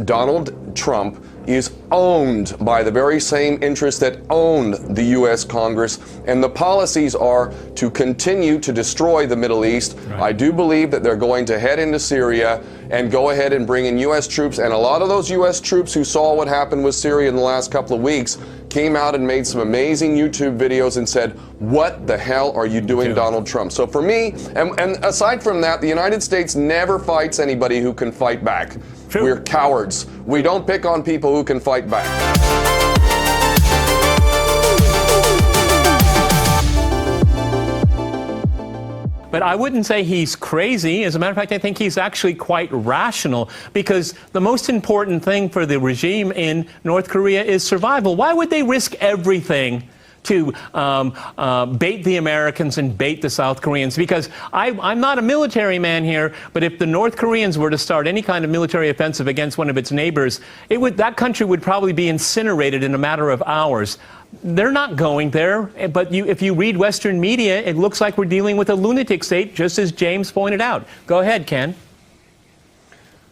Donald Trump is owned by the very same interests that own the U.S. Congress, and the policies are to continue to destroy the Middle East. Right. I do believe that they're going to head into Syria and go ahead and bring in U.S. troops, and a lot of those U.S. troops who saw what happened with Syria in the last couple of weeks came out and made some amazing YouTube videos and said, what the hell are you doing, Donald Trump? So for me, and aside from that, the United States never fights anybody who can fight back. True. We're cowards. We don't pick on people who can fight back. But I wouldn't say he's crazy. As a matter of fact, I think he's actually quite rational, because the most important thing for the regime in North Korea is survival. Why would they risk everything to bait the Americans and bait the South Koreans? Because I'm not a military man here, but if the North Koreans were to start any kind of military offensive against one of its neighbors, that country would probably be incinerated in a matter of hours. They're not going there, but if you read Western media, it looks like we're dealing with a lunatic state, just as James pointed out. Go ahead, Ken.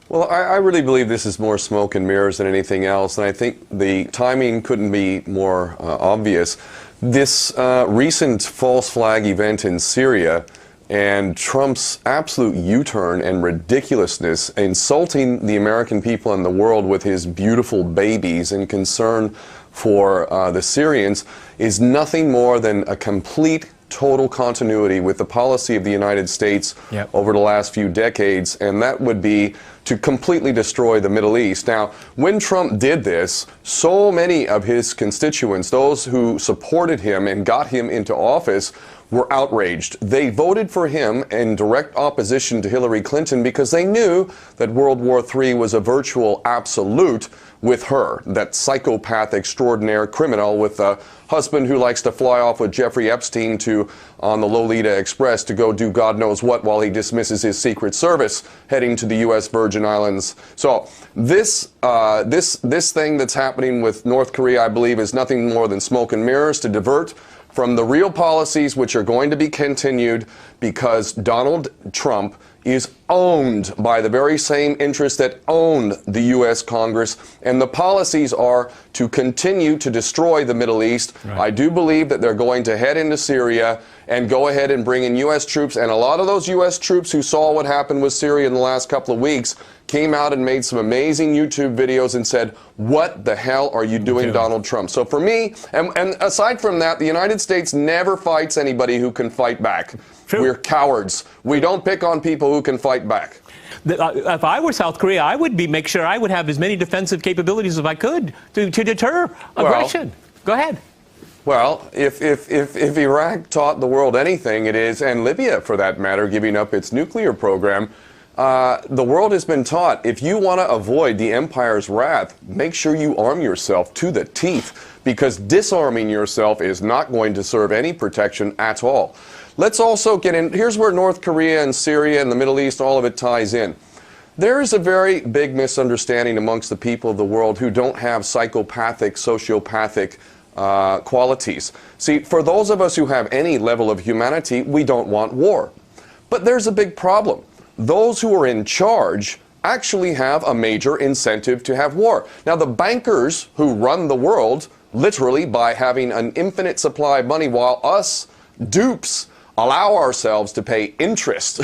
Well, I really believe this is more smoke and mirrors than anything else, and I think the timing couldn't be more obvious. This recent false flag event in Syria and Trump's absolute U-turn and ridiculousness, insulting the American people and the world with his beautiful babies and concern for the Syrians, is nothing more than a complete total continuity with the policy of the United States over the last few decades, and that would be to completely destroy the Middle East. Now, when Trump did this, so many of his constituents, those who supported him and got him into office, were outraged. They voted for him in direct opposition to Hillary Clinton because they knew that World War III was a virtual absolute with her, that psychopath extraordinaire criminal with a husband who likes to fly off with Jeffrey Epstein on the Lolita Express to go do God knows what while he dismisses his Secret Service heading to the U.S. Virgin Islands. So this thing that's happening with North Korea, I believe, is nothing more than smoke and mirrors to divert from the real policies which are going to be continued, because Donald Trump is owned by the very same interests that own the U.S. Congress, and the policies are to continue to destroy the Middle East. Right. I do believe that they're going to head into Syria and go ahead and bring in U.S. troops, and a lot of those U.S. troops who saw what happened with Syria in the last couple of weeks came out and made some amazing YouTube videos and said, what the hell are you doing, Donald Trump? So for me, and aside from that, the United States never fights anybody who can fight back. True. We're cowards. We don't pick on people who can fight back. If I were South Korea, I would make sure I would have as many defensive capabilities as I could to deter aggression. Go ahead. Well, if Iraq taught the world anything, it is, and Libya for that matter, giving up its nuclear program, the world has been taught, if you want to avoid the empire's wrath, make sure you arm yourself to the teeth, because disarming yourself is not going to serve any protection at all. Let's also get in, here's where North Korea and Syria and the Middle East, all of it ties in. There is a very big misunderstanding amongst the people of the world who don't have psychopathic, sociopathic qualities. See, for those of us who have any level of humanity, we don't want war. But there's a big problem. Those who are in charge actually have a major incentive to have war. Now, the bankers who run the world, literally by having an infinite supply of money, while us dupes allow ourselves to pay interest,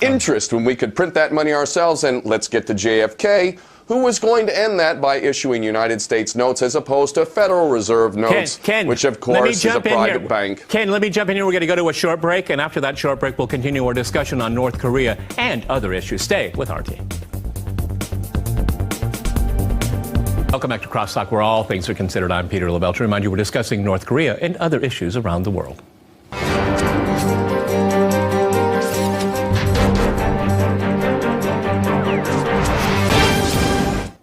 interest when we could print that money ourselves, and let's get to JFK, who was going to end that by issuing United States notes as opposed to Federal Reserve notes, which of course is a private bank. Ken, let me jump in here. We're going to go to a short break, and after that short break, we'll continue our discussion on North Korea and other issues. Stay with RT. Welcome back to Crosstalk, where all things are considered. I'm Peter LaBelle. To remind you, we're discussing North Korea and other issues around the world.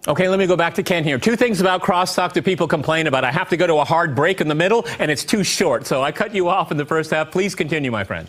Okay, let me go back to Ken here. Two things about Crosstalk that people complain about. I have to go to a hard break in the middle, and it's too short. So I cut you off in the first half. Please continue, my friend.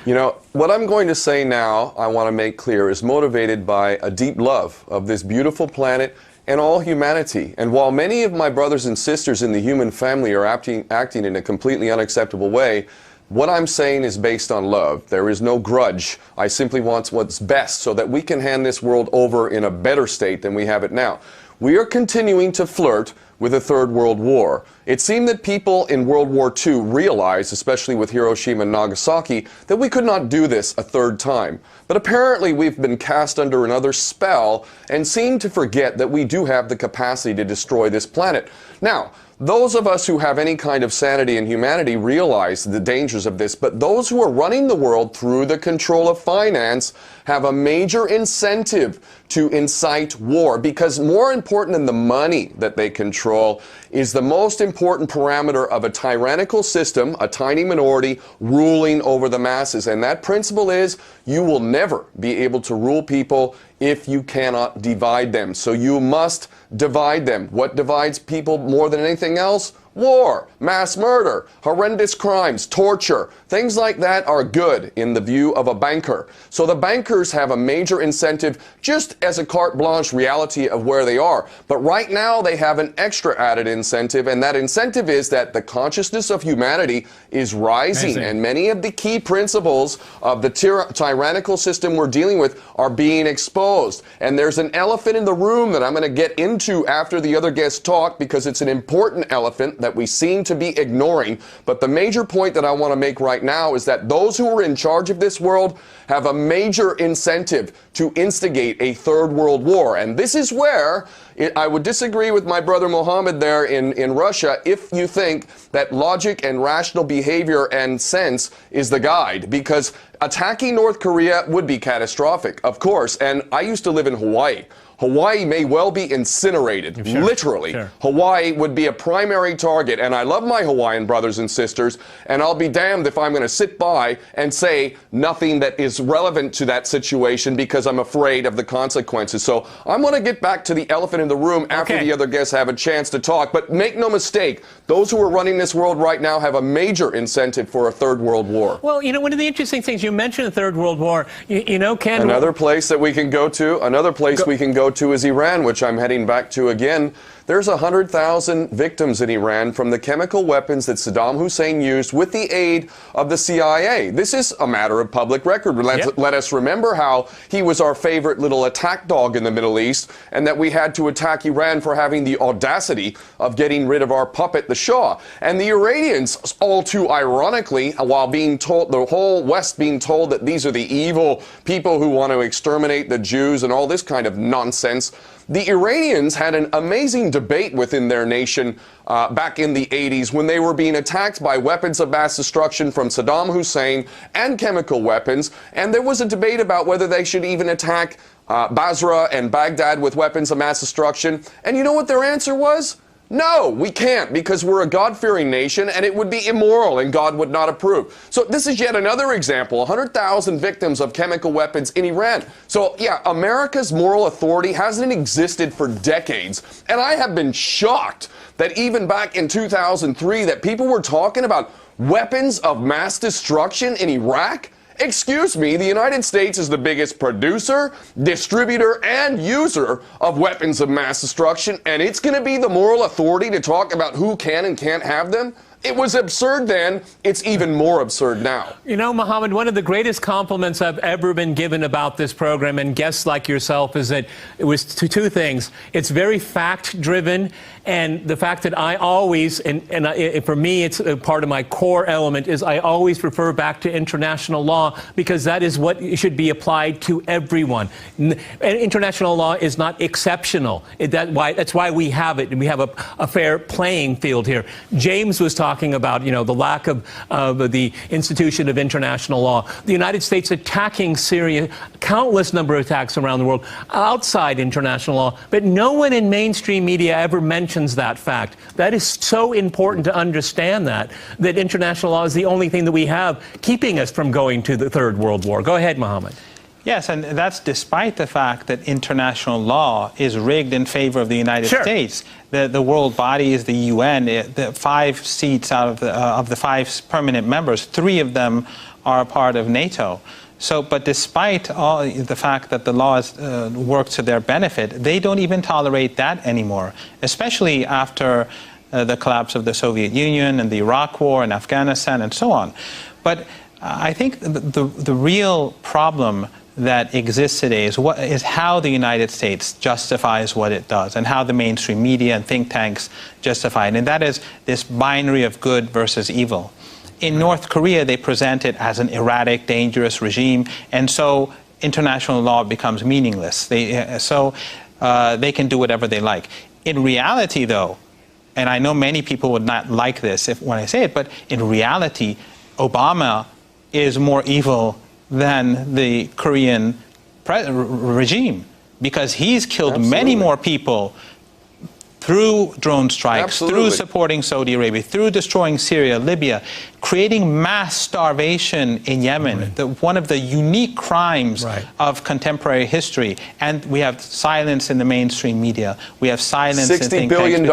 You know, what I'm going to say now, I want to make clear, is motivated by a deep love of this beautiful planet and all humanity. And while many of my brothers and sisters in the human family are acting in a completely unacceptable way, What I'm saying is based on love. There is no grudge. I simply want what's best so that we can hand this world over in a better state than we have it now. We are continuing to flirt with a third world war. It seemed that people in World War II realized, especially with Hiroshima and Nagasaki, that we could not do this a third time. But apparently we've been cast under another spell and seem to forget that we do have the capacity to destroy this planet. Now, those of us who have any kind of sanity and humanity realize the dangers of this, but those who are running the world through the control of finance have a major incentive to incite war, because more important than the money that they control is the most important parameter of a tyrannical system, a tiny minority ruling over the masses. And that principle is you will never be able to rule people if you cannot divide them. So you must divide them. What divides people more than anything else? War, mass murder, horrendous crimes, torture, things like that are good in the view of a banker. So the bankers have a major incentive just as a carte blanche reality of where they are. But right now they have an extra added incentive, and that incentive is that the consciousness of humanity is rising. And many of the key principles of the tyrannical system we're dealing with are being exposed. And there's an elephant in the room that I'm going to get into after the other guests talk, because it's an important elephant that we seem to be ignoring. But the major point that I want to make right now is that those who are in charge of this world have a major incentive to instigate a third world war. And this is where I would disagree with my brother Mohammad there in Russia if you think that logic and rational behavior and sense is the guide, because attacking North Korea would be catastrophic, of course. And I used to live in Hawaii. Hawaii may well be incinerated, literally. Hawaii would be a primary target, and I love my Hawaiian brothers and sisters, and I'll be damned if I'm going to sit by and say nothing that is relevant to that situation because I'm afraid of the consequences. So I'm going to get back to the elephant in the room after the other guests have a chance to talk. But make no mistake, those who are running this world right now have a major incentive for a third world war. Well, you know, one of the interesting things, you mentioned the third world war, you know, Ken... Another place that we can go to, we can go to is Iran, which I'm heading back to again. There's 100,000 victims in Iran from the chemical weapons that Saddam Hussein used with the aid of the CIA. This is a matter of public record. Let us remember how he was our favorite little attack dog in the Middle East, and that we had to attack Iran for having the audacity of getting rid of our puppet, the Shah. And the Iranians, all too ironically, while being told, the whole West being told that these are the evil people who want to exterminate the Jews and all this kind of nonsense, the Iranians had an amazing debate within their nation back in the 80s when they were being attacked by weapons of mass destruction from Saddam Hussein and chemical weapons. And there was a debate about whether they should even attack Basra and Baghdad with weapons of mass destruction. And you know what their answer was? No, we can't, because we're a God-fearing nation and it would be immoral and God would not approve. So this is yet another example, 100,000 victims of chemical weapons in Iran. So yeah, America's moral authority hasn't existed for decades. And I have been shocked that even back in 2003 that people were talking about weapons of mass destruction in Iraq. Excuse me, the United States is the biggest producer, distributor, and user of weapons of mass destruction, and it's going to be the moral authority to talk about who can and can't have them? It was absurd then. It's even more absurd now. You know, Mohammad, one of the greatest compliments I've ever been given about this program and guests like yourself is that it was two things. It's very fact-driven, and the fact that I always, for me, it's a part of my core element, is I always refer back to international law, because that is what should be applied to everyone. International law is not exceptional. That's why we have it, and we have a fair playing field here. James was talking about, you know, the lack of the institution of international law. The United States attacking Syria, countless number of attacks around the world outside international law, but no one in mainstream media ever mentions that fact. That is so important to understand that international law is the only thing that we have keeping us from going to the Third World War. Go ahead, Mohammad. Yes, and that's despite the fact that international law is rigged in favor of the United States. The world body is the UN. The 5 seats out of the 5 permanent members, 3 of them are a part of NATO. So, but despite all the fact that the laws work to their benefit, they don't even tolerate that anymore, especially after the collapse of the Soviet Union and the Iraq War and Afghanistan and so on. But I think the real problem that exists today is how the United States justifies what it does and how the mainstream media and think tanks justify it. And that is this binary of good versus evil. In North Korea, they present it as an erratic, dangerous regime, and so international law becomes meaningless. They can do whatever they like. In reality, though, and I know many people would not like this when I say it, but in reality, Obama is more evil than the Korean regime, because he's killed many more people through drone strikes, through supporting Saudi Arabia, through destroying Syria, Libya, creating mass starvation in Yemen, one of the unique crimes of contemporary history. And we have silence in the mainstream media. We have silence in think tanks. $60 billion.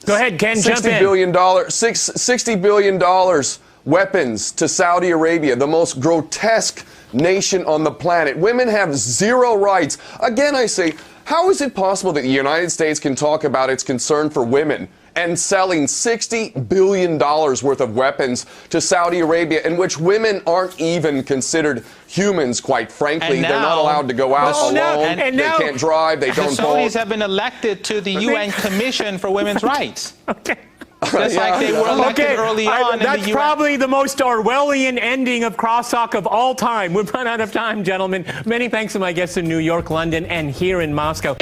Go ahead, Ken, jump in. $60 billion weapons to Saudi Arabia, the most grotesque nation on the planet. Women have zero rights. Again, I say, how is it possible that the United States can talk about its concern for women and selling $60 billion worth of weapons to Saudi Arabia, in which women aren't even considered humans, quite frankly? They're not allowed to go out alone. They can't drive. They don't vote. The Saudis have been elected to the UN Commission for Women's Rights. Just like they were elected early on. That's probably the most Orwellian ending of crosstalk of all time. We've run out of time, gentlemen. Many thanks to my guests in New York, London, and here in Moscow.